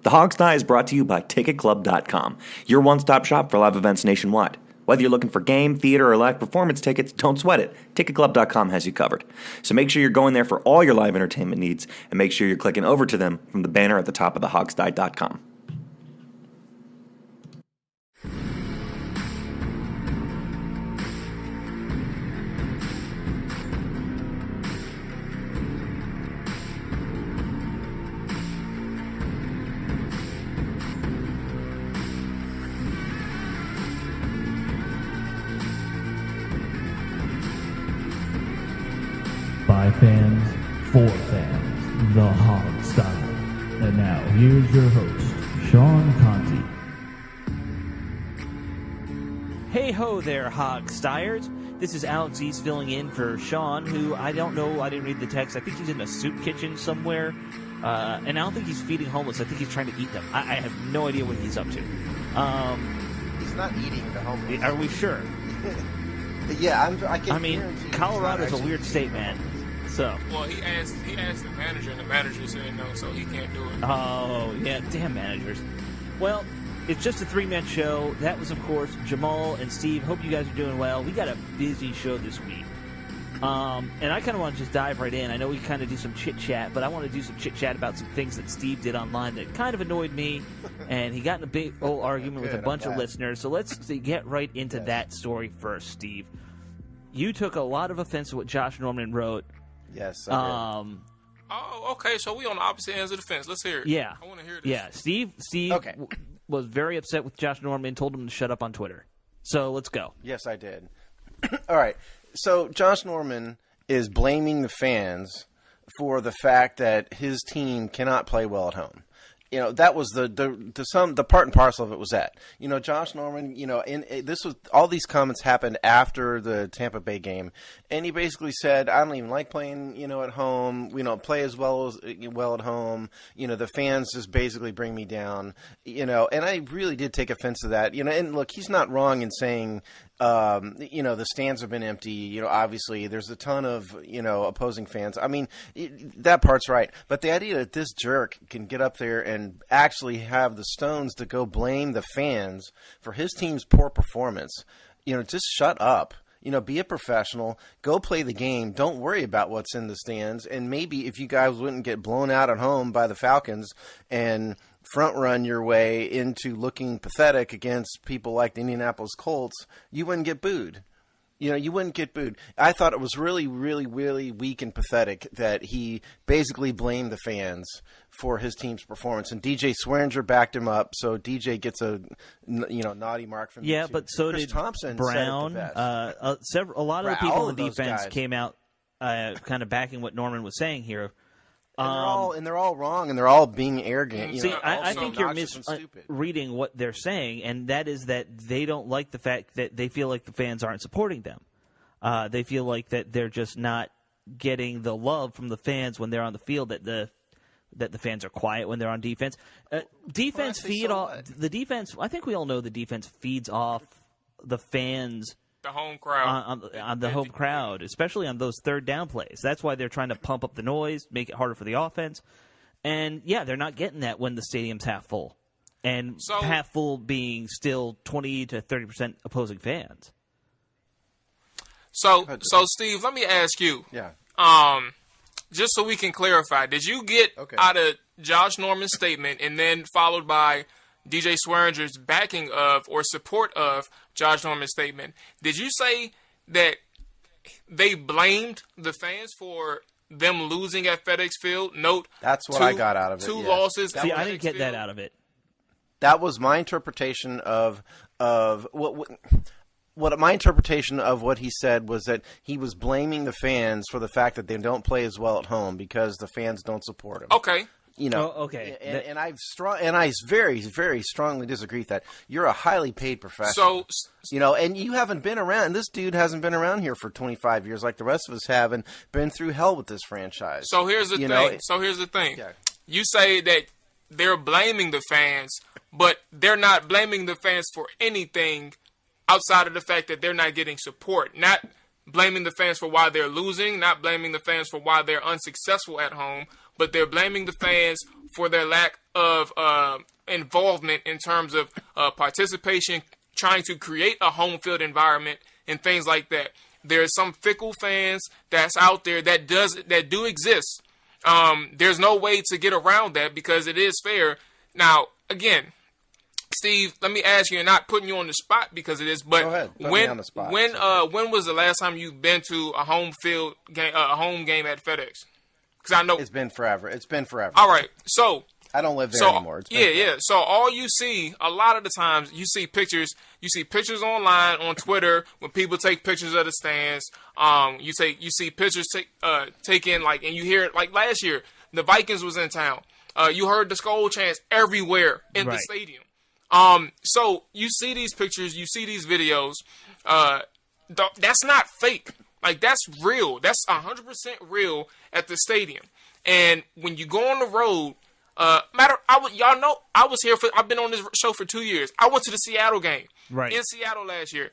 The Hog's Eye is brought to you by TicketClub.com, your one-stop shop for live events nationwide. Whether you're looking for game, theater, or live performance tickets, don't sweat it. TicketClub.com has you covered. So make sure you're going there for all your live entertainment needs, and make sure you're clicking over to them from the banner at the top of thehogsdie.com. By fans, for fans, the Hog Style. And now, here's your host, Sean Conti. Hey ho there, Hog Styers. This is Alex East filling in for Sean, who I don't know, I didn't read the text. I think he's in a soup kitchen somewhere. And I don't think he's feeding homeless. I think he's trying to eat them. I have no idea what he's up to. He's not eating the homeless. Are we sure? Yeah, I mean, Colorado's a weird state, man. So. Well, he asked the manager, and the manager said no, so he can't do it. Oh, yeah, damn managers. Well, it's just a three-man show. That was, of course, Jamal and Steve. Hope you guys are doing well. We got a busy show this week. And I kind of want to just dive right in. I know we kind of do some chit-chat, but I want to do some chit-chat about some things that Steve did online that kind of annoyed me, and he got in a big old argument with a bunch of listeners. So let's get right into that story first, Steve. You took a lot of offense to what Josh Norman wrote. Yes, I did. Oh, okay. So we on the opposite ends of the fence. Let's hear it. Yeah. I want to hear this. Yeah, Steve was very upset with Josh Norman, told him to shut up on Twitter. So let's go. Yes, I did. All right. So Josh Norman is blaming the fans for the fact that his team cannot play well at home. You know, that was the part and parcel of it was that. You know, Josh Norman, you know, this was all these comments happened after the Tampa Bay game, and he basically said, "I don't even like playing, you know, at home. We don't play as well at home. You know, the fans just basically bring me down. You know," and I really did take offense to that. You know, and look, he's not wrong in saying, you know, the stands have been empty. You know, obviously there's a ton of, you know, opposing fans. I mean, that part's right. But the idea that this jerk can get up there and actually have the stones to go blame the fans for his team's poor performance, you know, just shut up. You know, be a professional. Go play the game. Don't worry about what's in the stands. And maybe if you guys wouldn't get blown out at home by the Falcons and front run your way into looking pathetic against people like the Indianapolis Colts, you wouldn't get booed. You know, you wouldn't get booed. I thought it was really, really, really weak and pathetic that he basically blamed the fans for his team's performance. And DJ Swearinger backed him up, so DJ gets a, you know, naughty mark from yeah, too. but so Chris did Thompson Brown. A lot of the people on the defense guys came out kind of backing what Norman was saying here. And they're all wrong, and they're all being arrogant. You See, know, I think you're stupid. reading what they're saying, and that is that they don't like the fact that they feel like the fans aren't supporting them. They feel like that they're just not getting the love from the fans when they're on the field. That the fans are quiet when they're on defense. Defense feed off the defense. I think we all know the defense feeds off the fans. The home crowd. On the home crowd, especially on those third down plays. That's why they're trying to pump up the noise, make it harder for the offense. And, yeah, they're not getting that when the stadium's half full. And half full being still 20 to 30% opposing fans. So, Steve, let me ask you. Yeah. Just so we can clarify, did you get out of Josh Norman's statement and then followed by DJ Swearinger's backing of or support of Josh Norman's statement, did you say that they blamed the fans for them losing at FedEx Field? Note, that's what I got out of it. Two losses. See, I didn't get that out of it. That was my interpretation of what my interpretation of what he said was that he was blaming the fans for the fact that they don't play as well at home because the fans don't support him. Okay. You know, and I very, very strongly disagree with that. You're a highly paid professional. So, you know, and you haven't been around. This dude hasn't been around here for 25 years like the rest of us have, and been through hell with this franchise. So here's the thing. Yeah. You say that they're blaming the fans, but they're not blaming the fans for anything outside of the fact that they're not getting support. Not blaming the fans for why they're losing, not blaming the fans for why they're unsuccessful at home, but they're blaming the fans for their lack of involvement in terms of participation, trying to create a home field environment and things like that. There's some fickle fans that's out there that do exist. There's no way to get around that because it is fair. Now, again, Steve, let me ask you, and not putting you on the spot because it is, but go ahead. Put me on the spot. when was the last time you've been to a home field game, a home game at FedEx? Because I know it's been forever. All right, so I don't live there anymore. Yeah. So all you see, a lot of the times, you see pictures. You see pictures online on Twitter when people take pictures of the stands. You see pictures taken, like, and you hear it, like last year, the Vikings was in town. You heard the Skol chants everywhere in the stadium. So you see these pictures, you see these videos. That's not fake. Like, that's real. That's 100% real at the stadium. And when you go on the road, y'all know I've been on this show for 2 years. I went to the Seattle game in Seattle last year.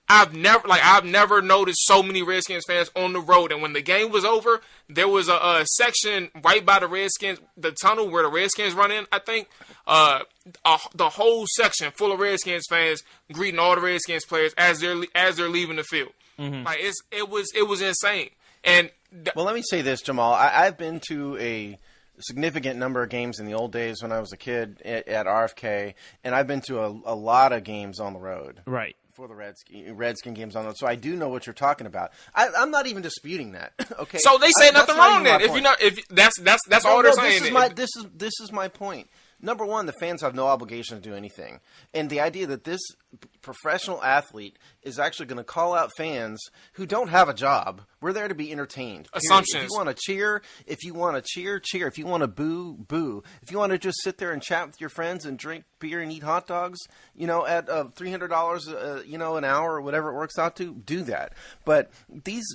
I've never noticed so many Redskins fans on the road. And when the game was over, there was a section right by the Redskins, the tunnel where the Redskins run in, I think, the whole section full of Redskins fans greeting all the Redskins players as they're leaving the field. Mm-hmm. Like, it was insane. And well, let me say this, Jamal. I've been to a significant number of games in the old days when I was a kid at RFK, and I've been to a lot of games on the road. Right. For the Redskin games on the road. So I do know what you're talking about. I'm not even disputing that. Okay. So they say nothing wrong then. If that's all they're saying. This is my point. Number one, the fans have no obligation to do anything. And the idea that this professional athlete is actually going to call out fans who don't have a job. We're there to be entertained. Period. Assumptions. If you want to cheer, cheer. If you want to boo, boo. If you want to just sit there and chat with your friends and drink beer and eat hot dogs, at $300, an hour or whatever it works out to, do that. But these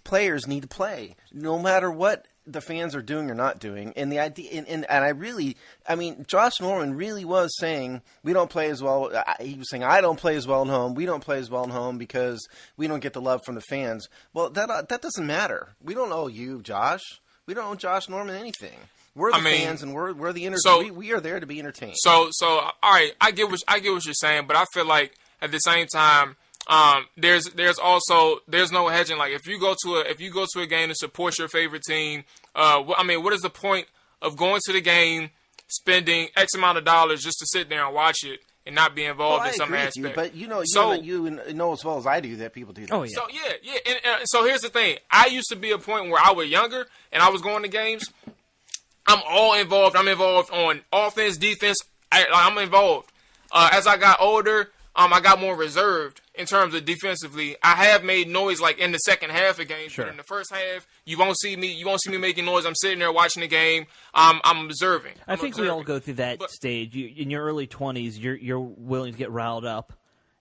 players need to play no matter what the fans are doing or not doing. And the idea, and Josh Norman really was saying we don't play as well. He was saying I don't play as well at home. We don't play as well at home because we don't get the love from the fans. Well, that doesn't matter. We don't owe you, Josh. We don't owe Josh Norman anything. We're the fans, and we're the we are there to be entertained. So all right, I get what you're saying, but I feel like at the same time, there's no hedging. Like, if you go to a game to support your favorite team, what is the point of going to the game, spending X amount of dollars just to sit there and watch it and not be involved in some aspect? But you know as well as I do that people do that. Oh yeah. So yeah. And so here's the thing. I used to be a point where I was younger and I was going to games. I'm all involved. I'm involved on offense, defense. I'm involved. As I got older, I got more reserved in terms of defensively. I have made noise like in the second half of games, but in the first half, you won't see me making noise. I'm sitting there watching the game. I'm observing. I think we all go through that stage. In your early 20s, you're willing to get riled up,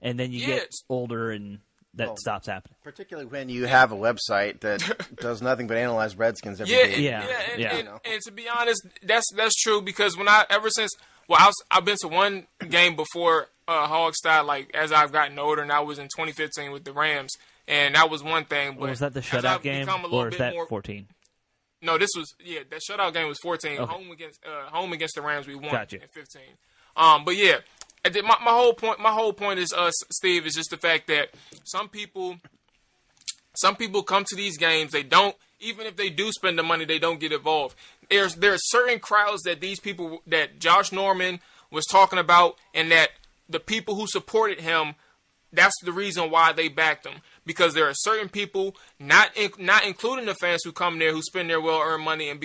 and then you get older and that stops happening. Particularly when you have a website that does nothing but analyze Redskins every day. And to be honest, that's true because I've been to one game before Hogstad, like, as I've gotten older, and I was in 2015 with the Rams, and that was one thing. But was that the shutout game, or is that 14? No, this was that shutout game was 14. Okay. Home against the Rams, we won Gotcha. in 15. But yeah, my whole point is, Steve, is just the fact that some people come to these games. They don't, even if they do spend the money, they don't get involved. There are certain crowds that Josh Norman was talking about, and that the people who supported him, that's the reason why they backed him. Because there are certain people, not including the fans who come there, who spend their well-earned money and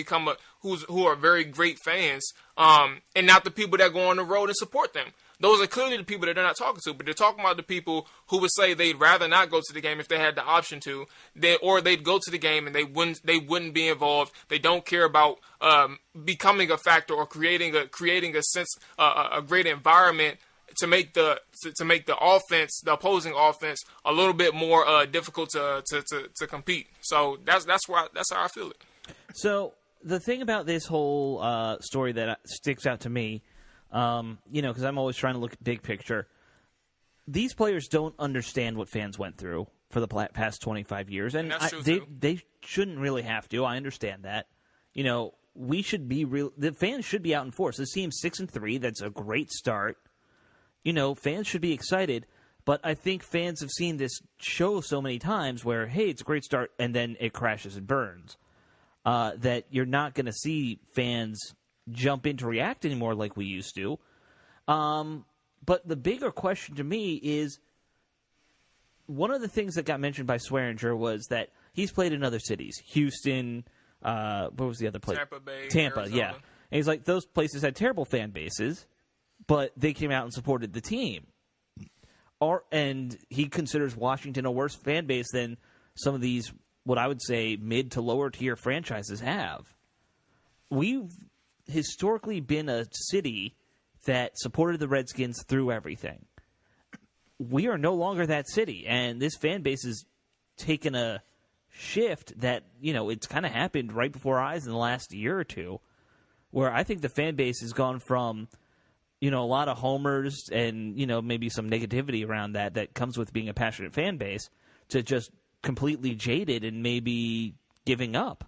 who are very great fans, and not the people that go on the road and support them. Those are clearly the people that they're not talking to, but they're talking about the people who would say they'd rather not go to the game if they had the option to, or they'd go to the game and they wouldn't be involved. They don't care about becoming a factor or creating a sense, a great environment to make the offense, the opposing offense, a little bit more difficult to compete. So that's how I feel it. So the thing about this whole story that sticks out to me, because I'm always trying to look at big picture. These players don't understand what fans went through for the past 25 years, and that's true too. They shouldn't really have to. I understand that. we should be real. The fans should be out in force. This team's 6-3. That's a great start. Fans should be excited. But I think fans have seen this show so many times where, hey, it's a great start, and then it crashes and burns. That you're not going to see fans jump in to react anymore like we used to. But the bigger question to me is, one of the things that got mentioned by Swearinger was that he's played in other cities. Houston, what was the other place? Tampa Bay. Tampa, Arizona. yeah. And he's like, those places had terrible fan bases, but they came out and supported the team. And he considers Washington a worse fan base than some of these, what I would say, mid to lower tier franchises have. We've historically been a city that supported the Redskins through everything. We are no longer that city, and this fan base has taken a shift that, it's kind of happened right before our eyes in the last year or two, where I think the fan base has gone from a lot of homers and, maybe some negativity around that comes with being a passionate fan base, to just completely jaded and maybe giving up.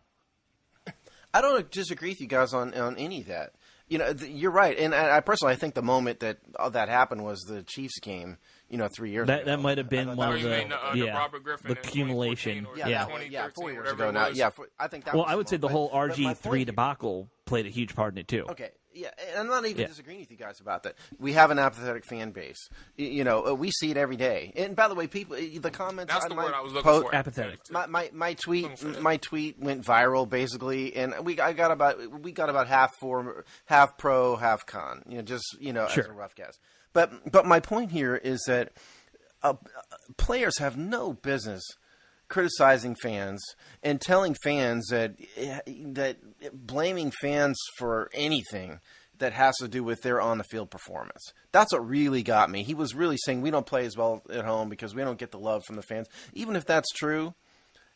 I don't disagree with you guys on any of that. You're right. And I personally, I think the moment that happened was the Chiefs game, 3 years ago. That might have been one of the Robert Griffin the accumulation. Yeah, 4 years ago now. Yeah, I think that was I would say the whole but RG3 debacle played a huge part in it, too. Okay. Yeah, and I'm not even disagreeing with you guys about that. We have an apathetic fan base. We see it every day. And by the way, people, the comments. That's the word I was looking for. Apathetic. My tweet went viral basically, and we got about half pro, half con. Sure. As a rough guess. But my point here is that players have no business criticizing fans and telling fans that blaming fans for anything that has to do with their on-the-field performance. That's what really got me. He was really saying we don't play as well at home because we don't get the love from the fans. Even if that's true,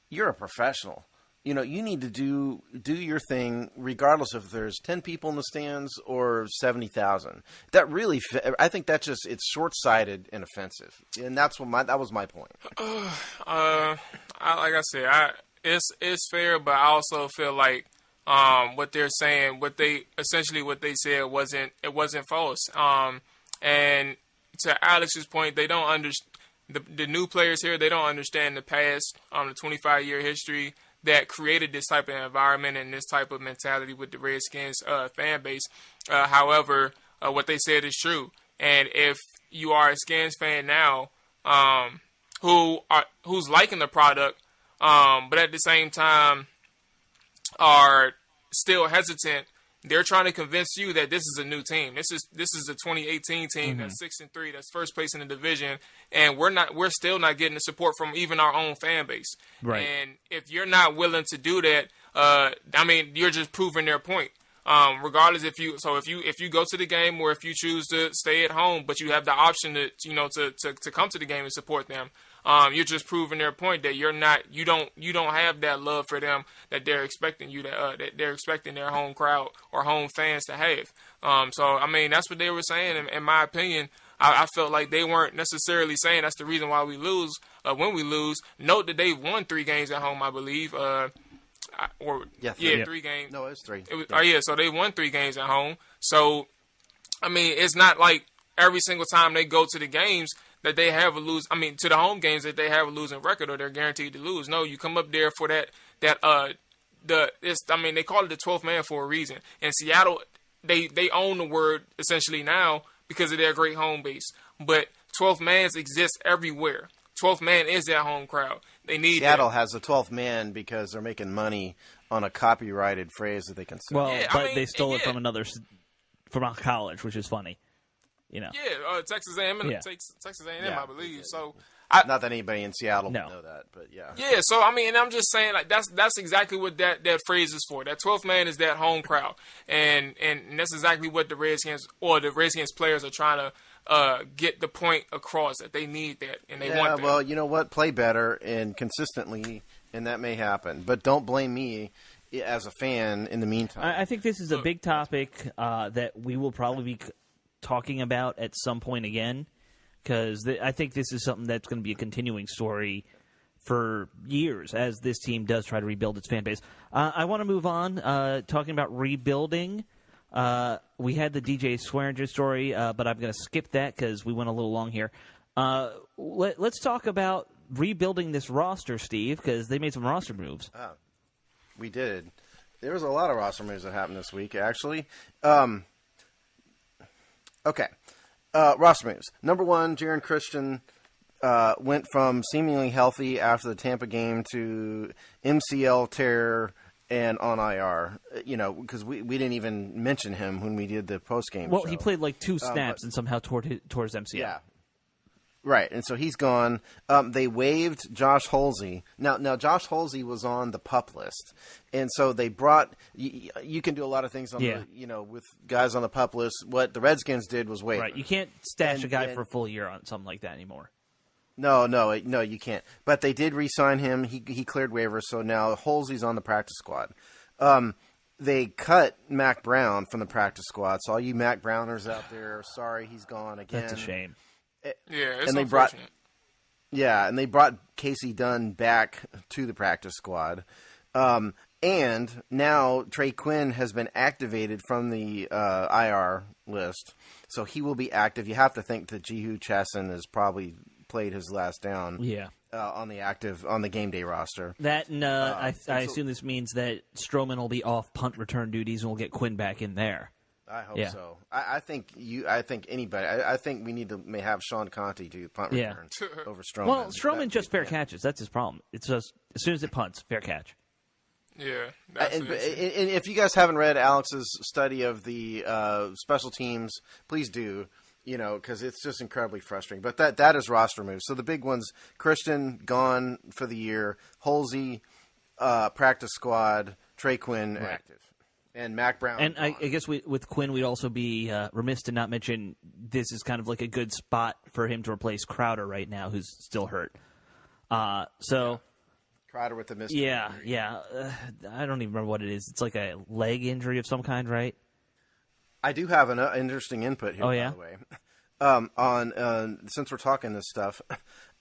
you're a professional. You need to do your thing regardless if there's 10 people in the stands or 70,000. That really, I think that's it's short-sighted and offensive, and that was my point. Like I said, it's fair, but I also feel like what they're saying, what they said wasn't false. And to Alex's point, they don't understand the new players here. They don't understand the past, the 25-year history that created this type of environment and this type of mentality with the Redskins fan base. However, what they said is true. And if you are a Skins fan now, who's liking the product, but at the same time are still hesitant, they're trying to convince you that this is a new team. This is a 2018 team that's 6-3, that's first place in the division, and we're still not getting the support from even our own fan base. Right. And if you're not willing to do that, you're just proving their point. Regardless if you go to the game or if you choose to stay at home, but you have the option to come to the game and support them. You're just proving their point that you don't have that love for them that they're expecting that they're expecting their home crowd or home fans to have. That's what they were saying. In my opinion, I felt like they weren't necessarily saying that's the reason why we lose. When we lose, note that they've won 3 games at home, I believe. 3 games. No, it's 3. So they won 3 games at home. So, it's not like every single time they go to the games that they have to the home games that they have a losing record or they're guaranteed to lose. No, you come up there for they call it the 12th man for a reason. And Seattle, they own the word essentially now because of their great home base. But 12th mans exist everywhere. 12th man is their home crowd. They need Seattle has the 12th man because they're making money on a copyrighted phrase that they can sell. Well, they stole it from from a college, which is funny. Texas A&M, Texas A&M, I believe. So, not that anybody in Seattle would know that, but yeah. Yeah, so and I'm just saying, like that's exactly what that phrase is for. That 12th man is that home crowd, and that's exactly what the Redskins players are trying to get the point across, that they need that and they want that. Well, you know what? Play better and consistently, and that may happen. But don't blame me as a fan in the meantime. I think this is a big topic that we will probably be talking about at some point again, because I think this is something that's going to be a continuing story for years as this team does try to rebuild its fan base. I want to move on, talking about rebuilding. We had the DJ Swearinger story, but I'm going to skip that because we went a little long here. Let's talk about rebuilding this roster, Steve, because they made some roster moves. We did. There was a lot of roster moves that happened this week, actually. Okay. Roster moves. Number one, Jaron Christian went from seemingly healthy after the Tampa game to MCL tear and on IR. Because we didn't even mention him when we did the post-game show. Well, he played like 2 snaps and somehow tore his MCL. Yeah. Right, and so he's gone. They waived Josh Holsey. Now Josh Holsey was on the PUP list, and so they brought. You can do a lot of things on the, with guys on the PUP list. What the Redskins did was waive. Right, you can't stash a guy for a full year on something like that anymore. No, you can't. But they did re-sign him. He cleared waivers, so now Holsey's on the practice squad. They cut Mac Brown from the practice squad. So all you Mac Browners out there, sorry, he's gone again. That's a shame. It's unfortunate. And they brought Casey Dunn back to the practice squad. And now Trey Quinn has been activated from the IR list, so he will be active. You have to think that Jehu Chesson has probably played his last down. Yeah. On the game day roster. That and I assume this means that Stroman will be off punt return duties and we'll get Quinn back in there. I hope so. I think anybody. I think we need to have Sean Conti do punt return over Stroman. Well, Stroman just fair catches. That's his problem. It's just as soon as it punts, fair catch. Yeah. And if you guys haven't read Alex's study of the special teams, please do. Because it's just incredibly frustrating. But that is roster moves. So the big ones: Christian gone for the year, Holsey practice squad, Trey Quinn active. And Mac Brown. And I guess with Quinn, we'd also be remiss to not mention this is kind of like a good spot for him to replace Crowder right now, who's still hurt. Crowder with the missed injury. I don't even remember what it is. It's like a leg injury of some kind, right? I do have an interesting input here, by the way. Since we're talking this stuff,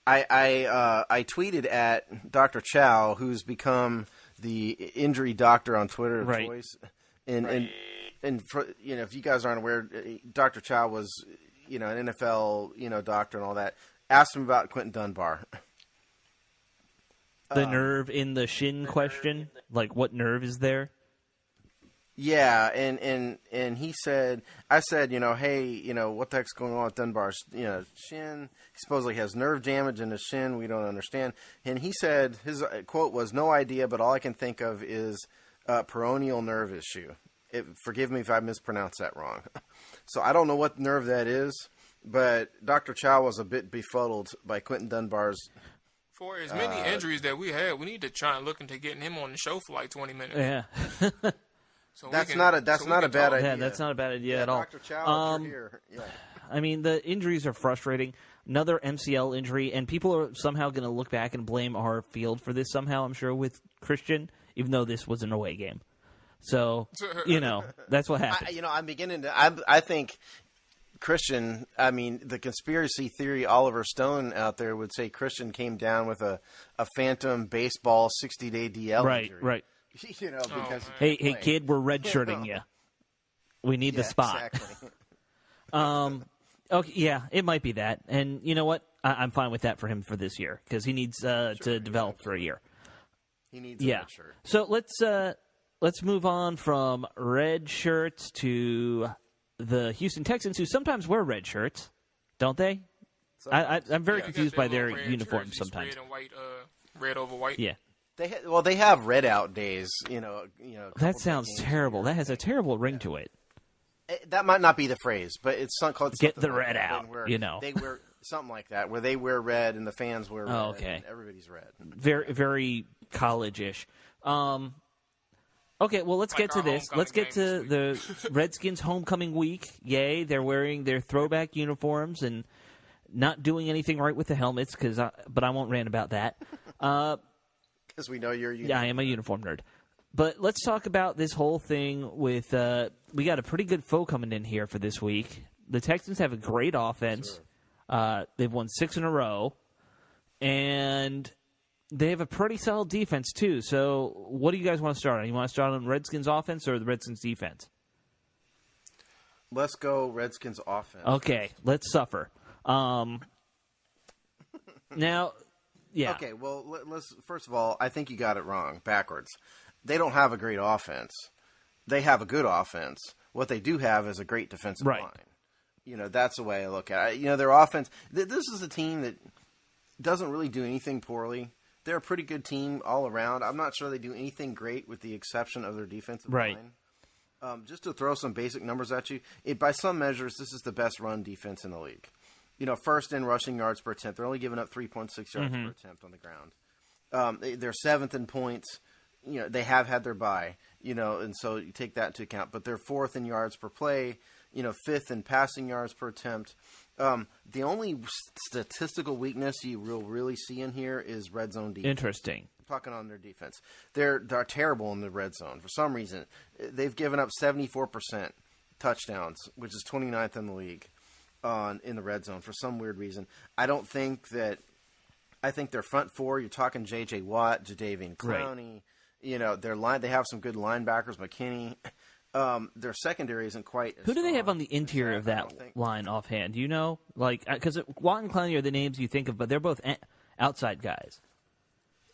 I tweeted at Dr. Chow, who's become the injury doctor on Twitter of choice. And for, if you guys aren't aware, Dr. Chow was, an NFL, doctor and all that. Asked him about Quentin Dunbar. The nerve in the shin question? Like, what nerve is there? Yeah, and he said, I said, hey, what the heck's going on with Dunbar's, shin? He supposedly has nerve damage in his shin. We don't understand. And he said, his quote was, "No idea, but all I can think of is peroneal nerve issue." Forgive me if I mispronounced that wrong. So I don't know what nerve that is, but Dr. Chow was a bit befuddled by Quentin Dunbar's. For as many injuries that we had, we need to try and look into getting him on the show for like 20 minutes. Yeah. So that's not a bad idea. Yeah, that's not a bad idea at all. Dr. Chow, if you're here. Yeah. I mean, the injuries are frustrating. Another MCL injury, and people are somehow going to look back and blame our field for this somehow, I'm sure, with Christian, even though this was an away game. So, that's what happened. I'm beginning to – I think Christian – I mean, the conspiracy theory Oliver Stone out there would say Christian came down with a phantom baseball 60-day DL injury. Right. Because hey kid, we're redshirting you. We need the spot. Exactly. Okay, yeah, it might be that, and you know what? I'm fine with that for him for this year because he needs to develop for a year. He needs a red shirt. So let's move on from red shirts to the Houston Texans, who sometimes wear red shirts, don't they? I'm very confused by their uniforms sometimes. Red and white, red over white. Yeah. They have red out days, That sounds terrible. That has a terrible ring to it. That might not be the phrase, but it's called "Get the red out." They wear something like that, where they wear red and the fans wear red. Oh, okay. And everybody's red. Very, very college-ish. Okay, well, let's get to this. Let's get to the Redskins homecoming week. Yay, they're wearing their throwback uniforms and not doing anything right with the helmets. But I won't rant about that. Because we know you're a uniform. Yeah, I am a uniform nerd. But let's talk about this whole thing with we got a pretty good foe coming in here for this week. The Texans have a great offense. Sure. They've won 6 in a row. And, they have a pretty solid defense, too. So what do you guys want to start on? You want to start on Redskins offense or the Redskins defense? Let's go Redskins offense. Okay, let's suffer. Now, yeah. Okay, well, let's first of all, I think you got it wrong, backwards. They don't have a great offense. They have a good offense. What they do have is a great defensive line. That's the way I look at it. Their offense, this is a team that doesn't really do anything poorly. They're a pretty good team all around. I'm not sure they do anything great with the exception of their defensive line. Just to throw some basic numbers at you, by some measures, this is the best run defense in the league. First in rushing yards per attempt. They're only giving up 3.6 yards per attempt on the ground. They're seventh in points. They have had their bye, and so you take that into account. But they're fourth in yards per play, fifth in passing yards per attempt. The only statistical weakness you will really see in here is red zone defense. Interesting. Talking on their defense. They're terrible in the red zone. For some reason, they've given up 74% touchdowns, which is 29th in the league in the red zone for some weird reason. I think their front four, you're talking J.J. Watt, Jadeveon Clowney. Their line, they have some good linebackers, McKinney. Their secondary isn't quite as Who do they strong have on the interior of that line offhand? Do you know? Because Watt and Clowney are the names you think of, but they're both outside guys.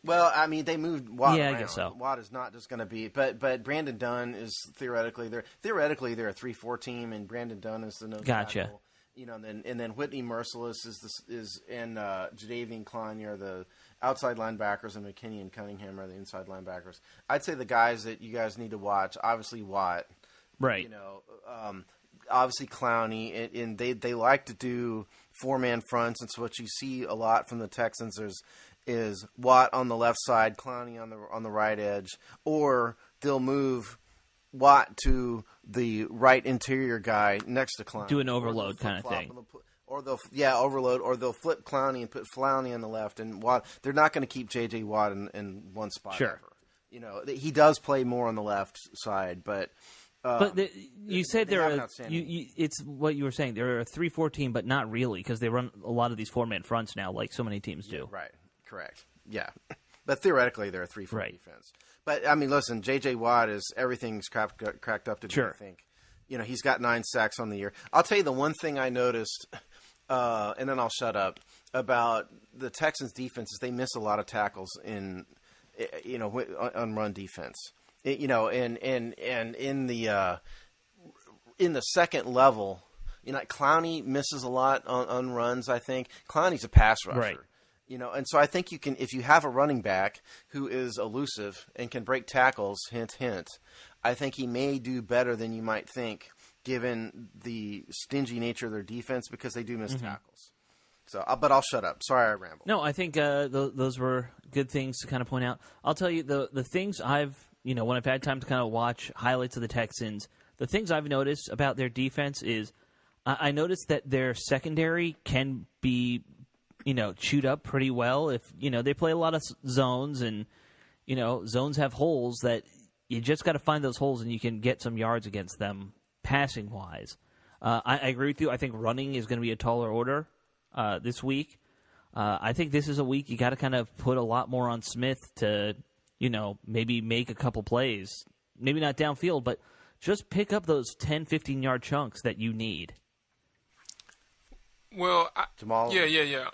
Well, I mean, they moved Watt around. I guess so. Watt is not just going to be, but Brandon Dunn is theoretically they're a 3-4 team, and Brandon Dunn is the nose tackle. And then Whitney Merciless and Jadeveon Clowney are the outside linebackers, and McKinney and Cunningham are the inside linebackers. I'd say the guys that you guys need to watch, obviously Watt, right? Obviously Clowney, and they like to do 4-man fronts, and so what you see a lot from the Texans is Watt on the left side, Clowney on the right edge, or they'll move Watt to the right interior guy next to Clowney. Do an overload kind of thing. Or they'll overload, or they'll flip Clowney and put Clowney on the left, and Watt. They're not going to keep J.J. Watt in one spot. Sure. Ever. He does play more on the left side, but. You said it's what you were saying. They're a 3-4 team, but not really, because they run a lot of these 4-man fronts now, like so many teams do. Right. Correct. Yeah. But theoretically, they're a 3-4 defense. But, I mean, listen, J.J. Watt is everything's cracked up to do, I think. He's got 9 sacks on the year. I'll tell you the one thing I noticed, and then I'll shut up, about the Texans' defense is they miss a lot of tackles on run defense. And in the second level, Clowney misses a lot on runs, I think. Clowney's a pass rusher. Right. And so I think you can, if you have a running back who is elusive and can break tackles, hint, hint, I think he may do better than you might think, given the stingy nature of their defense, because they do miss tackles. So, but I'll shut up. Sorry I rambled. No, I think those were good things to kind of point out. I'll tell you the things I've, when I've had time to kind of watch highlights of the Texans, the things I've noticed about their defense is I noticed that their secondary can be chewed up pretty well if, they play a lot of zones, and, zones have holes that you just got to find those holes and you can get some yards against them passing-wise. I agree with you. I think running is going to be a taller order this week. I think this is a week you got to kind of put a lot more on Smith to, maybe make a couple plays. Maybe not downfield, but just pick up those 10, 15-yard chunks that you need. Well, Jamual? Yeah.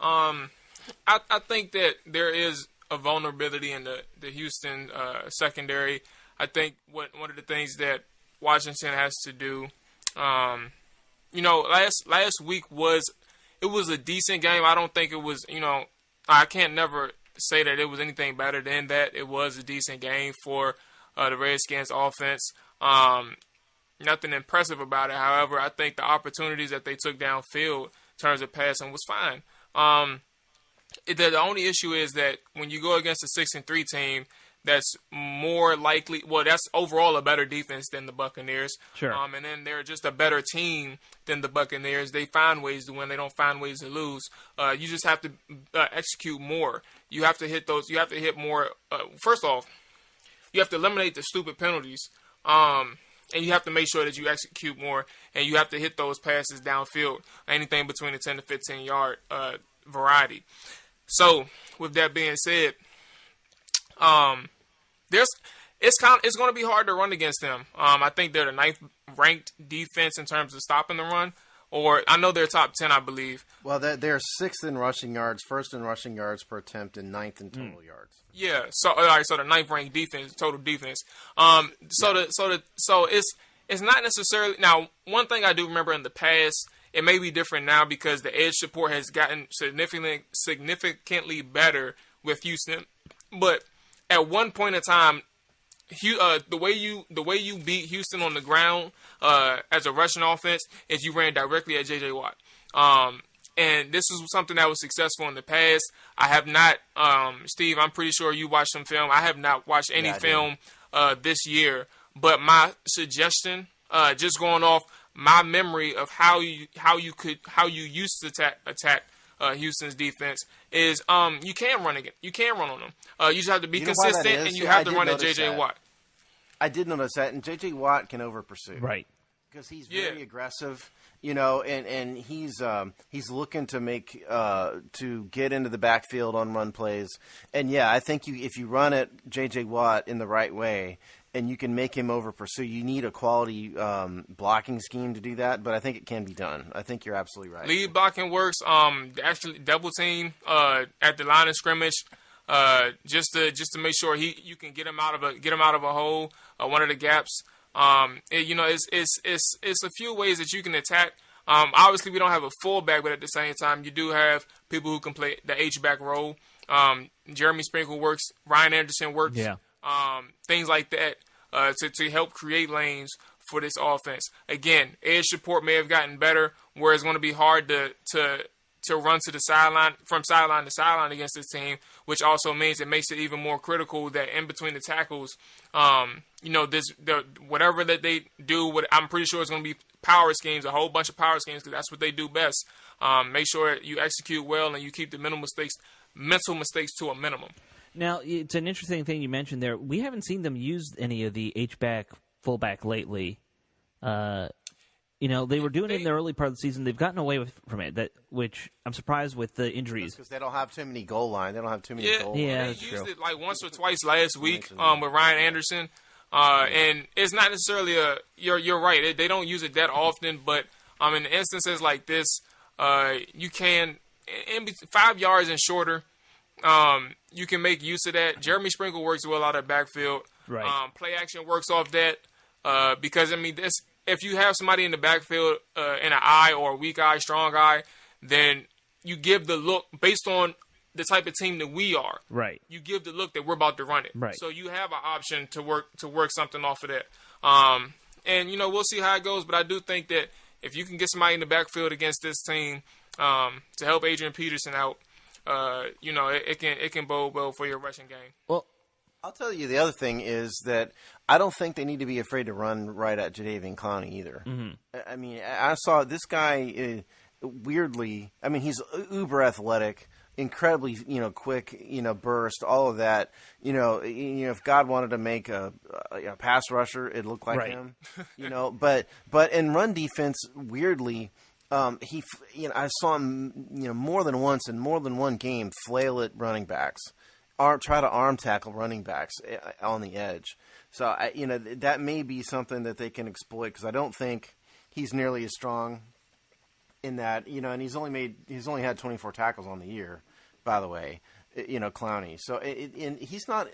I think that there is a vulnerability in the Houston secondary. I think one of the things that Washington has to do, last week was a decent game. I don't think it was, I can't never say that it was anything better than that. It was a decent game for the Redskins offense. Nothing impressive about it. However, I think the opportunities that they took downfield in terms of passing was fine. The only issue is that when you go against a 6-3 team, that's more likely. Well, that's overall a better defense than the Buccaneers. Sure. And then they're just a better team than the Buccaneers. They find ways to win. They don't find ways to lose. You just have to execute more. You have to hit those. You have to hit more. First off, you have to eliminate the stupid penalties. And you have to make sure that you execute more, and you have to hit those passes downfield, anything between the 10 to 15 yard variety. So, with that being said, There's it's going to be hard to run against them. I think they're the 9th ranked defense in terms of stopping the run. Or I know they're top 10, I believe. Well, they're 6th in rushing yards, 1st in rushing yards per attempt, and 9th in total yards. Yeah. So all right. So the 9th ranked defense, total defense. So it's not necessarily now. One thing I do remember in the past, it may be different now because the edge support has gotten significantly better with Houston. But at one point in time, the way you beat Houston on the ground as a rushing offense is you ran directly at J.J. Watt. And this is something that was successful in the past. I have not, Steve, I'm pretty sure you watched some film. I have not watched any film this year. But my suggestion, just going off my memory of how you used to attack Houston's defense, is you can run again. You can run on them. You just have to be consistent, and you have to run at J.J. Watt. I did notice that, and J.J. Watt can over pursue. Right. Because he's very aggressive, and he's looking to to get into the backfield on run plays. And yeah, I think if you run at J.J. Watt in the right way, and you can make him over pursue, you need a quality blocking scheme to do that. But I think it can be done. I think you're absolutely right. Lead blocking works. Actually double team at the line of scrimmage. Just to make sure you can get him out of a hole, one of the gaps. It's a few ways that you can attack. Obviously, we don't have a fullback, but at the same time, you do have people who can play the H-back role. Jeremy Sprinkle works. Ryan Anderson works. Yeah. Things like that to help create lanes for this offense. Again, edge support may have gotten better, where it's going to be hard to run to the sideline, from sideline to sideline against this team, which also means it makes it even more critical that in between the tackles, whatever that they do, I'm pretty sure it's going to be power schemes, a whole bunch of power schemes, because that's what they do best. Make sure you execute well and you keep the mental mistakes to a minimum. Now, it's an interesting thing you mentioned there. We haven't seen them use any of the H-back, fullback lately. They were doing it in the early part of the season. They've gotten away from it, which I'm surprised with the injuries. Because they don't have too many goal line. They don't have too many goal line. Yeah, they that's used true. it like once or twice last week with Ryan Anderson. And it's not necessarily you're right. They don't use it that often, but in instances like this, you can, in 5 yards and shorter, you can make use of that. Jeremy Sprinkle works well out of backfield. Right. Play action works off that because, if you have somebody in the backfield in an eye or a weak eye, strong eye, then you give the look based on the type of team that we are. Right. You give the look that we're about to run it. Right. So you have an option to work something off of that. And we'll see how it goes, but I do think that if you can get somebody in the backfield against this team to help Adrian Peterson out, it can bode well for your rushing game. Well, I'll tell you the other thing is that I don't think they need to be afraid to run right at Jadeveon Clowney either. Mm-hmm. I saw this guy weirdly. He's uber athletic, incredibly quick, burst, all of that. If God wanted to make a pass rusher, it looked like him. But in run defense, weirdly. I saw him, more than once in more than one game flail at running backs. Try to arm tackle running backs on the edge. So, that may be something that they can exploit because I don't think he's nearly as strong in that, and he's only had 24 tackles on the year, by the way, Clowney. So, and he's not,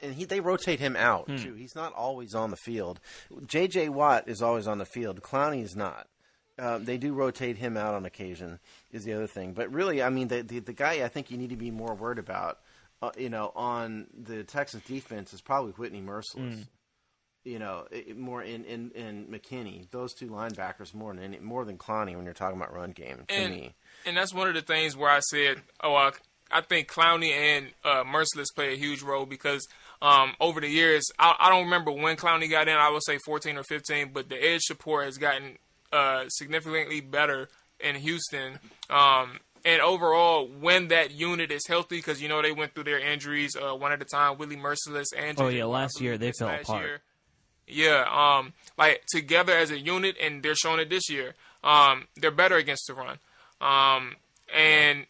and they rotate him out too. He's not always on the field. J.J. Watt is always on the field. Clowney is not. They do rotate him out on occasion is the other thing. But really, the guy I think you need to be more worried about, on the Texas defense is probably Whitney Merciless. More in McKinney. Those two linebackers more than Clowney when you're talking about run game to me. And that's one of the things where I said, I think Clowney and Merciless play a huge role because over the years, I don't remember when Clowney got in. I would say 14 or 15, but the edge support has gotten significantly better in Houston. And overall, when that unit is healthy, because, they went through their injuries one at a time, Willie Merciless and last year they fell apart. Yeah, together as a unit, and they're showing it this year. They're better against the run. And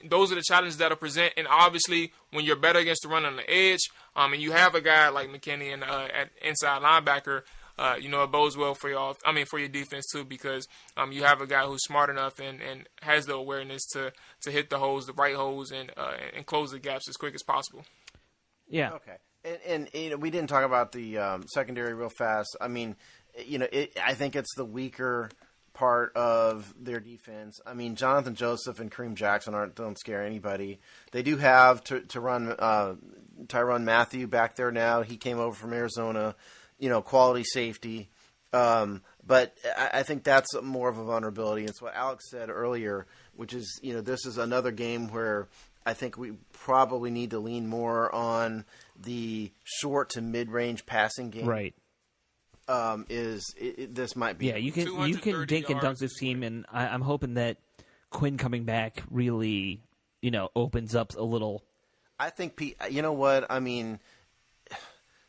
those are the challenges that'll present. And obviously, when you're better against the run on the edge, and you have a guy like McKinney and at inside linebacker, it bodes well for for your defense too, because you have a guy who's smart enough and has the awareness to hit the holes, the right holes, and close the gaps as quick as possible. Yeah. Okay. And we didn't talk about the secondary real fast. I mean, I think it's the weaker part of their defense. I mean, Jonathan Joseph and Kareem Jackson don't scare anybody. They do have to run Tyrann Mathieu back there now. He came over from Arizona, quality safety. But I think that's more of a vulnerability. It's what Alex said earlier, which is, this is another game where I think we probably need to lean more on the short to mid-range passing game. Right. This might be. Yeah, you can dink and dunk this team, and I'm hoping that Quinn coming back really, opens up a little. I think, you know what? I mean,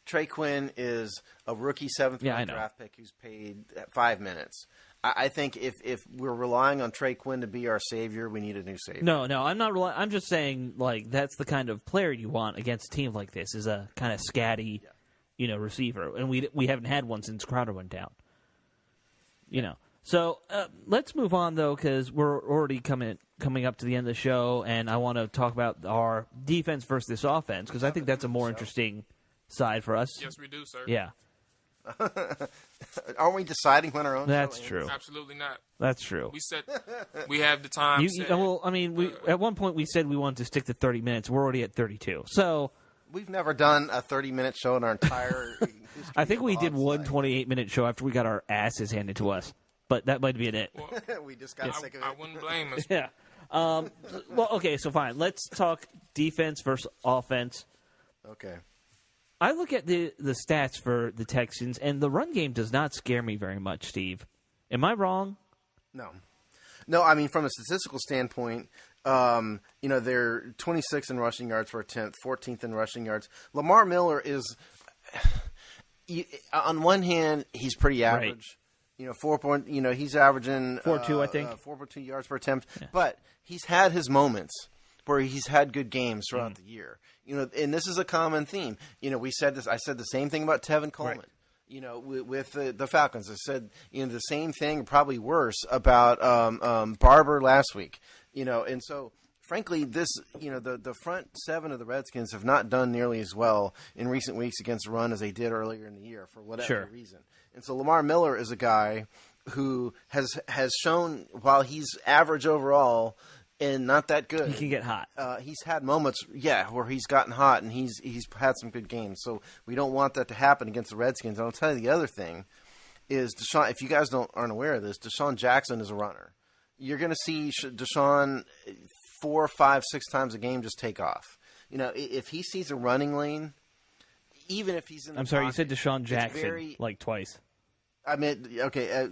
Trey Quinn is a rookie 7th-round draft pick who's paid 5 minutes. I think if we're relying on Trey Quinn to be our savior, we need a new savior. No, I'm not. I'm just saying, that's the kind of player you want against a team like this, is a kind of scatty, receiver, and we haven't had one since Crowder went down. So let's move on though, because we're already coming up to the end of the show, and I want to talk about our defense versus this offense, because I think that's a more interesting side for us. Yes, we do, sir. Yeah. Aren't we deciding when our own? That's true. Absolutely not. That's true. We have the time. At one point we said we wanted to stick to 30 minutes. We're already at 32. So we've never done a 30-minute show in our entire history. I think we did one 28-minute show after we got our asses handed to us, but that might be it. Well, we just got sick of it. I wouldn't blame us. Yeah. Okay, so fine. Let's talk defense versus offense. Okay. I look at the stats for the Texans, and the run game does not scare me very much, Steve. Am I wrong? No, I mean, from a statistical standpoint, they're 26th in rushing yards per attempt, 14th in rushing yards. Lamar Miller is, on one hand, he's pretty average. Right. He's averaging 4.2, I think. 4.2 yards per attempt. Yeah. But he's had his moments where he's had good games throughout the year. And this is a common theme. We said this. I said the same thing about Tevin Coleman. Right. With the Falcons, I said the same thing, probably worse, about Barber last week. And so frankly, this the front seven of the Redskins have not done nearly as well in recent weeks against the run as they did earlier in the year for whatever reason. And so Lamar Miller is a guy who has shown, while he's average overall and not that good, he can get hot. He's had moments, where he's gotten hot, and he's had some good games. So we don't want that to happen against the Redskins. And I'll tell you the other thing is Deshaun. If you guys aren't aware of this, Deshaun Jackson is a runner. You're going to see Deshaun 4, 5, 6 times a game just take off. If he sees a running lane, even if he's in the sorry, pocket, you said Deshaun Jackson twice. I meant, okay,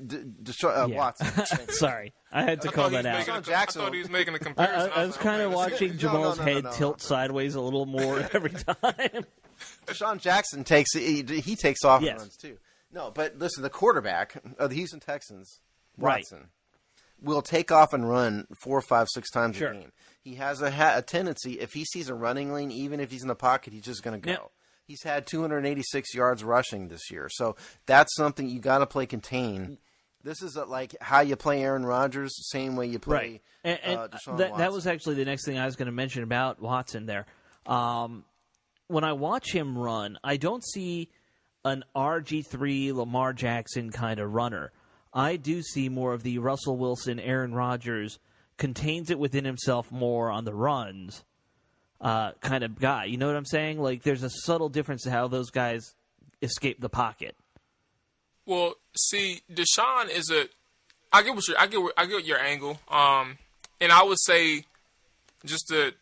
Watson. Sorry, I had to call that out. Deshaun Jackson. I thought he was making a comparison. I was kind of watching Jamal's head tilt sideways a little more every time. Deshaun Jackson takes off and runs too. No, but listen, the quarterback of the Houston Texans, Watson, will take off and run 4, 5, 6 times a game. He has a tendency, if he sees a running lane, even if he's in the pocket, he's just going to go. Yep. He's had 286 yards rushing this year. So that's something you got to play contain. This is like how you play Aaron Rodgers, the same way you play Deshaun Watson. That was actually the next thing I was going to mention about Watson there. When I watch him run, I don't see an RG3 Lamar Jackson kind of runner. I do see more of the Russell Wilson, Aaron Rodgers, contains it within himself more on the runs. Kind of guy, you know what I'm saying? Like, there's a subtle difference to how those guys escape the pocket. Well, see, Deshaun is I get your angle. And I would say, just to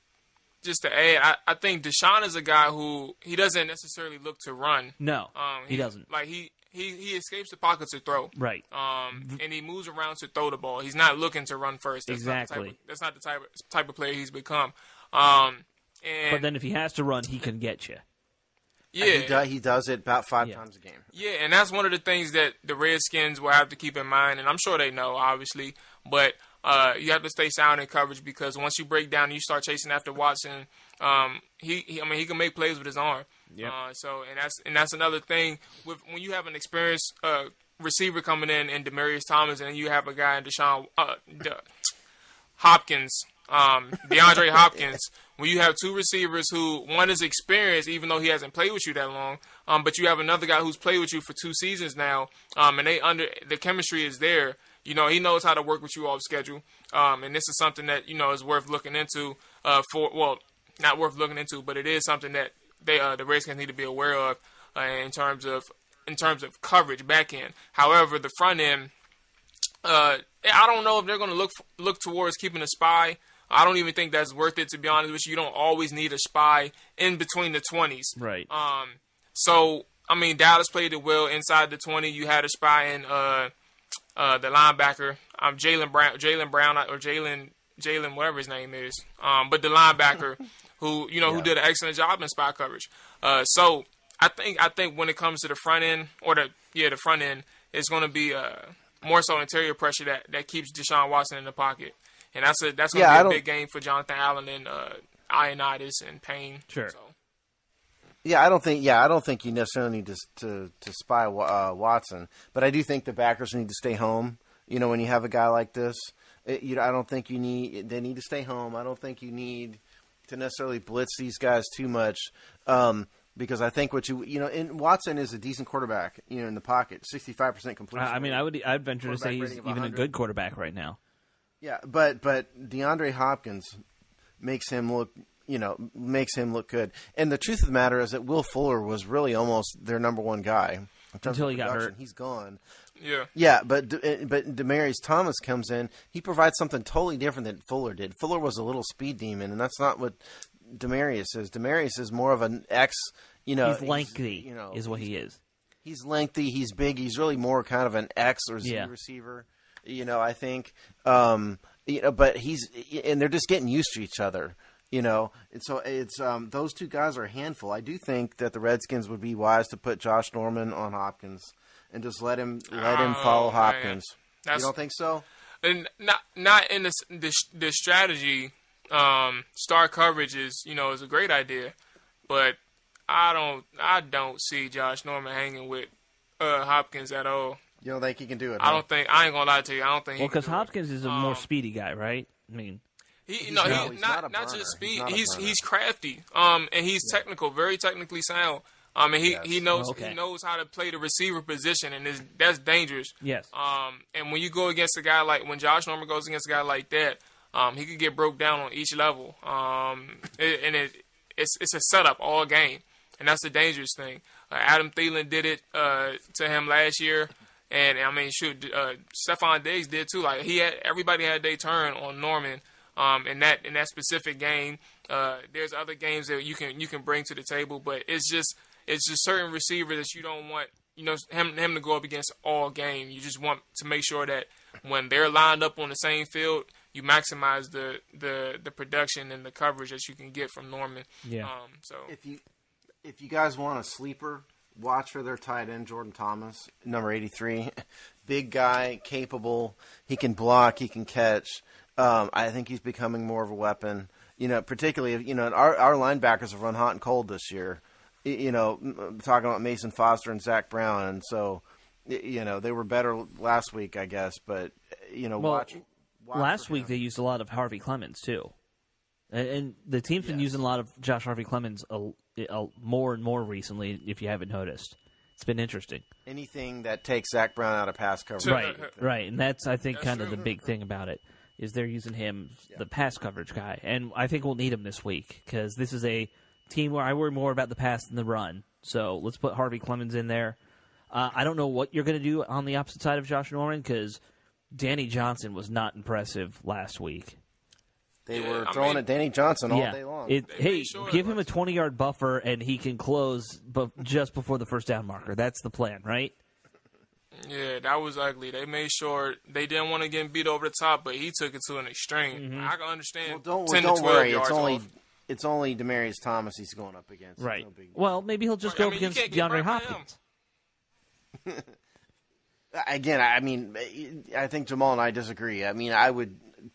add, I think Deshaun is a guy who he doesn't necessarily look to run. No, he doesn't. Like he escapes the pocket to throw. Right. And he moves around to throw the ball. He's not looking to run first. That's exactly. That's not the type of player he's become. But then if he has to run, he can get you. Yeah, he does it about 5 times a game. Yeah, and that's one of the things that the Redskins will have to keep in mind, and I'm sure they know, obviously. But you have to stay sound in coverage because once you break down and you start chasing after Watson, he can make plays with his arm. Yep. And that's another thing with when you have an experienced receiver coming in Demaryius Thomas, and you have a guy in Hopkins, DeAndre Hopkins. When you have two receivers who one is experienced, even though he hasn't played with you that long, but you have another guy who's played with you for 2 seasons now, and the chemistry is there. He knows how to work with you off schedule, and this is something that is worth looking into. Not worth looking into, but it is something that the Redskins need to be aware of in terms of coverage back end. However, the front end, I don't know if they're going to look towards keeping a spy. I don't even think that's worth it, to be honest with you. You don't always need a spy in between the 20s. Right. Dallas played it well inside the 20. You had a spy in the linebacker, Jalen Brown, whatever his name is. But the linebacker who did an excellent job in spy coverage. So I think when it comes to the front end the front end, it's going to be more so interior pressure that keeps Deshaun Watson in the pocket. And that's going to be a big game for Jonathan Allen and Ioannidis and Payne. Sure. So. I don't think you necessarily need to spy Watson, but I do think the backers need to stay home. When you have a guy like this, I don't think they need to stay home. I don't think you need to necessarily blitz these guys too much. Because I think and Watson is a decent quarterback, in the pocket, 65% completion. I'd venture to say he's even a good quarterback right now. Yeah, but DeAndre Hopkins makes him look good. And the truth of the matter is that Will Fuller was really almost their number one guy until he got hurt. He's gone. Yeah. Yeah, but Demaryius Thomas comes in. He provides something totally different than Fuller did. Fuller was a little speed demon, and that's not what Demaryius is. Demaryius is more of an X. He's lengthy, is what he is. He's lengthy. He's big. He's really more kind of an X or Z receiver. I think. But they're just getting used to each other. And so it's those two guys are a handful. I do think that the Redskins would be wise to put Josh Norman on Hopkins and just let him follow Hopkins. You don't think so? And not in the strategy. Star coverage is a great idea, but I don't see Josh Norman hanging with Hopkins at all. You don't think he can do it? I ain't gonna lie to you. I don't think. Well, because Hopkins is a more speedy guy, right? I mean, he's not just speed. He's crafty. And he's technical, very technically sound. And he knows how to play the receiver position, and that's dangerous. Yes. And when you go against a guy when Josh Norman goes against a guy like that, he could get broke down on each level. It's a setup all game, and that's the dangerous thing. Adam Thielen did it to him last year. And Stephon Diggs did too. Everybody had their turn on Norman. In that specific game, there's other games that you can bring to the table, but it's just certain receivers that you don't want him to go up against all game. You just want to make sure that when they're lined up on the same field, you maximize the production and the coverage that you can get from Norman. Yeah. So if you guys want a sleeper, watch for their tight end, Jordan Thomas, number 83. Big guy, capable. He can block. He can catch. I think he's becoming more of a weapon. Particularly, our linebackers have run hot and cold this year. Talking about Mason Foster and Zach Brown. And so, they were better last week, I guess. But, watch last week they used a lot of Harvey Clemens, too. And the team's been using a lot of Josh Harvey Clemens more and more recently, if you haven't noticed. It's been interesting. Anything that takes Zach Brown out of pass coverage. Right. And that's, I think, kind of the big thing about it, is they're using him, the pass coverage guy. And I think we'll need him this week, because this is a team where I worry more about the pass than the run. So let's put Harvey Clemens in there. I don't know what you're going to do on the opposite side of Josh Norman, because Danny Johnson was not impressive last week. They were throwing at Danny Johnson all day long. Give him a 20-yard buffer, and he can close just before the first down marker. That's the plan, right? Yeah, that was ugly. They made sure they didn't want to get beat over the top, but he took it to an extreme. Mm-hmm. I can understand. Well, don't worry. It's only Demaryius Thomas he's going up against. Right. No well, maybe he'll just go against DeAndre Hopkins. Again, I think Jamal and I disagree. I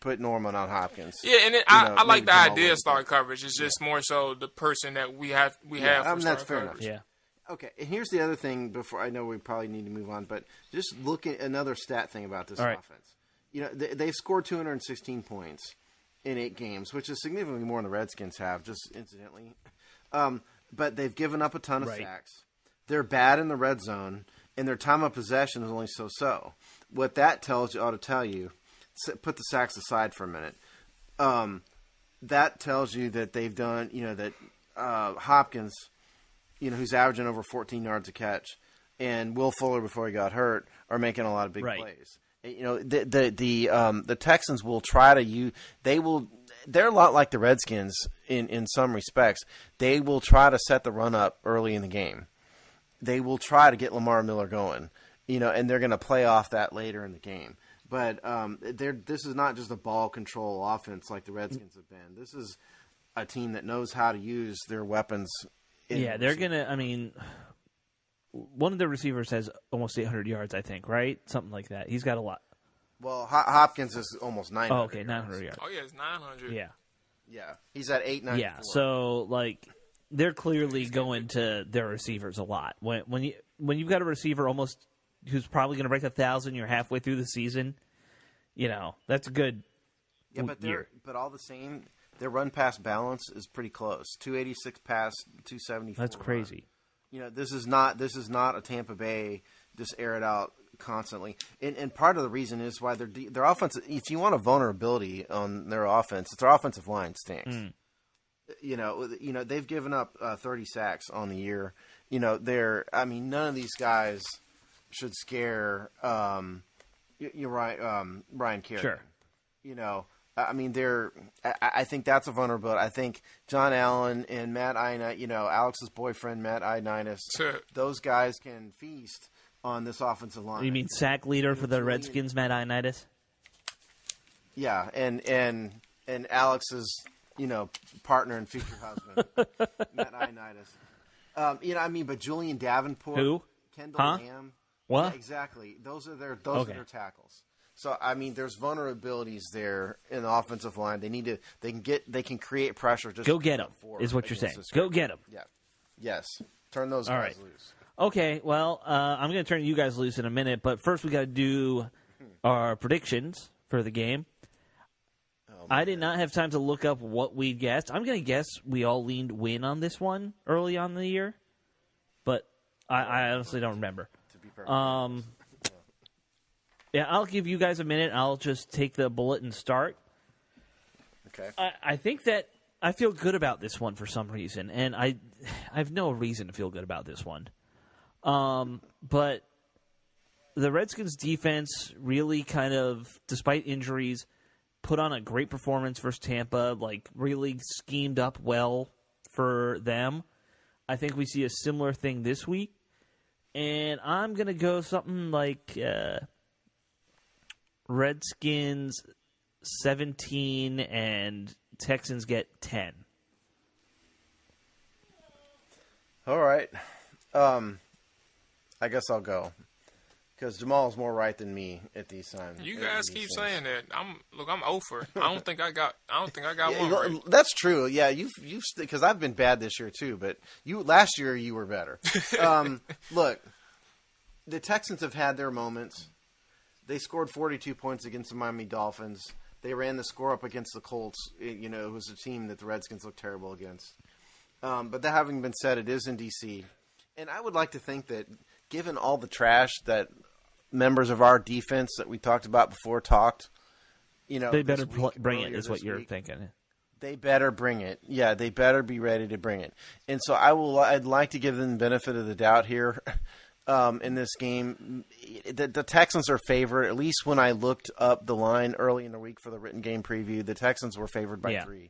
put Norman on Hopkins. Yeah, and I like the idea of star coverage. It's just more so the person that we have. That's fair coverage. enough. Yeah. Okay, and here's the other thing. Before I know we probably need to move on, but just look at another stat thing about this offense. They've scored 216 points in 8 games, which is significantly more than the Redskins have, just incidentally. But they've given up a ton of sacks. They're bad in the red zone, and their time of possession is only so-so. What that tells you ought to tell you, put the sacks aside for a minute. That tells you that they've done, that Hopkins, who's averaging over 14 yards a catch, and Will Fuller before he got hurt are making a lot of big plays. The Texans will try to use. They're a lot like the Redskins in some respects. They will try to set the run up early in the game. They will try to get Lamar Miller going, and they're going to play off that later in the game. But this is not just a ball control offense like the Redskins have been. This is a team that knows how to use their weapons. They're going to, one of the receivers has almost 800 yards, I think, right? Something like that. He's got a lot. Well, Hopkins is almost 900. Oh, okay, 900 yards. Oh, yeah, it's 900. Yeah. Yeah, he's at 894. Yeah, so, they're clearly going to their receivers a lot. When you've got a receiver almost who's probably going to break 1,000, you're halfway through the season, that's a good year. But all the same, their run-pass balance is pretty close. 286 pass, 274. That's crazy. This is not a Tampa Bay just air it out constantly. And part of the reason is why their offense. If you want a vulnerability on their offense, it's their offensive line stinks. They've given up 30 sacks on the year. None of these guys should scare. You're right, Ryan Kerrigan. Sure. I think that's a vulnerability. I think John Allen and Matt Ioannidis, Alex's boyfriend, Matt Ioannidis, those guys can feast on this offensive line. You mean sack leader for the Redskins, Matt Ioannidis? Yeah, and Alex's, partner and future husband, Matt Ioannidis. But Julian Davenport, who? Kendall Lamb. What? Yeah, exactly. Those are their tackles. So there's vulnerabilities there in the offensive line. They can create pressure. Just go get them is what you're saying. Go get them. Yeah. Yes. Turn those guys loose. Okay. Well, I'm going to turn you guys loose in a minute, but first we got to do our predictions for the game. I did not have time to look up what we guessed. I'm going to guess we all leaned win on this one early on in the year, but I honestly don't remember. To be perfect. Yeah, I'll give you guys a minute. I'll just take the bullet and start. Okay. I think that I feel good about this one for some reason, and I have no reason to feel good about this one. But the Redskins' defense really kind of, despite injuries, put on a great performance versus Tampa, really schemed up well for them. I think we see a similar thing this week, and I'm going to go something like Redskins 17 and Texans get 10. All right. I guess I'll go because Jamal's more right than me at these times. You guys keep saying that. I'm over. I don't think I got one right. That's true. Yeah, you've because I've been bad this year too. But last year you were better. Look, the Texans have had their moments. They scored 42 points against the Miami Dolphins. They ran the score up against the Colts. It was a team that the Redskins looked terrible against. But that having been said, it is in D.C. And I would like to think that given all the trash that members of our defense that we talked about before talked, they better bring it is what you're thinking. They better bring it. Yeah, they better be ready to bring it. And so I'd like to give them the benefit of the doubt here. In this game, the Texans are favored. At least when I looked up the line early in the week for the written game preview, the Texans were favored by 3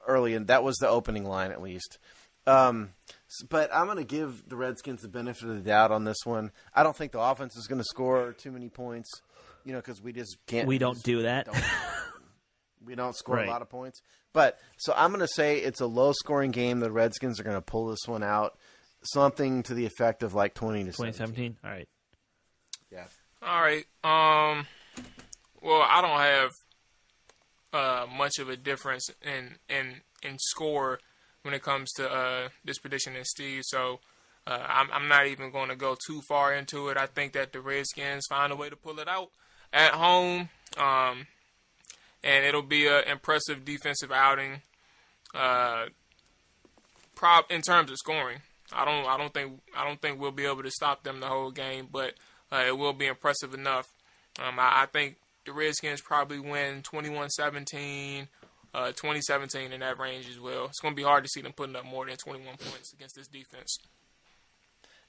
early, and that was the opening line at least. But I'm going to give the Redskins the benefit of the doubt on this one. I don't think the offense is going to score too many points, because we just can't. We don't do that. We don't score a lot of points. But so I'm going to say it's a low-scoring game. The Redskins are going to pull this one out. Something to the effect of 20-17. All right. Yeah. All right. Well, I don't have much of a difference in score when it comes to this prediction than Steve. So I'm not even going to go too far into it. I think that the Redskins find a way to pull it out at home, and it'll be an impressive defensive outing. In terms of scoring, I don't think we'll be able to stop them the whole game, but it will be impressive enough. I think the Redskins probably win 21-17, 2017 in that range as well. It's going to be hard to see them putting up more than 21 points against this defense.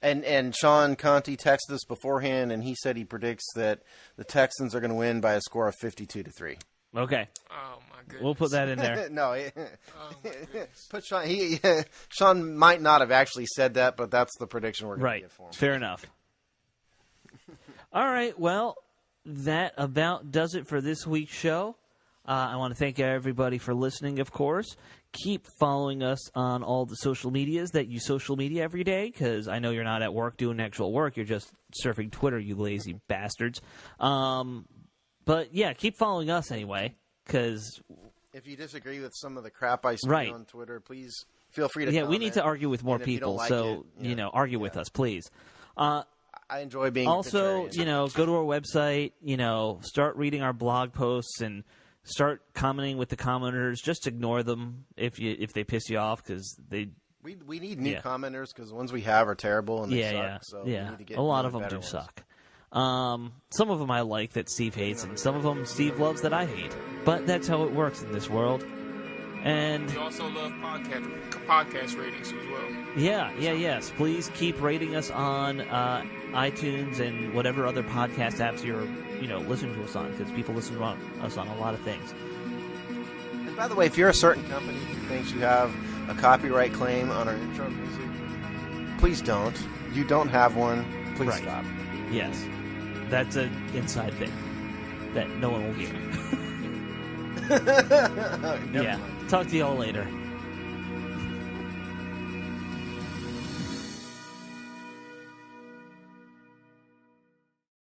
And Sean Conti texted us beforehand, and he said he predicts that the Texans are going to win by a score of 52-3. Okay. Oh my goodness. We'll put that in there. No, Oh my goodness. put Sean. Sean might not have actually said that, but that's the prediction we're going to give for him. Fair enough. All right. Well, that about does it for this week's show. I want to thank everybody for listening, of course. Keep following us on all the social medias that use social media every day, because I know you're not at work doing actual work. You're just surfing Twitter, you lazy bastards. But, yeah, keep following us anyway, because... If you disagree with some of the crap I speak on Twitter, please feel free to comment. We need to argue with more people, so, argue with us, please. I enjoy being also, go to our website, start reading our blog posts and start commenting with the commenters. Just ignore them if they piss you off, because they... We need new commenters, because the ones we have are terrible and they suck. So we need to get a lot of them do ones. suck. Some of them I like that Steve hates, and some of them Steve loves that I hate. But that's how it works in this world. And we also love podcast ratings as well. Yes. Please keep rating us on iTunes and whatever other podcast apps you're listening to us on, because people listen to us on a lot of things. And by the way, if you're a certain company who thinks you have a copyright claim on our intro music, please don't. You don't have one. Please stop. Yes. That's an inside thing that no one will hear. Never mind. Talk to y'all later.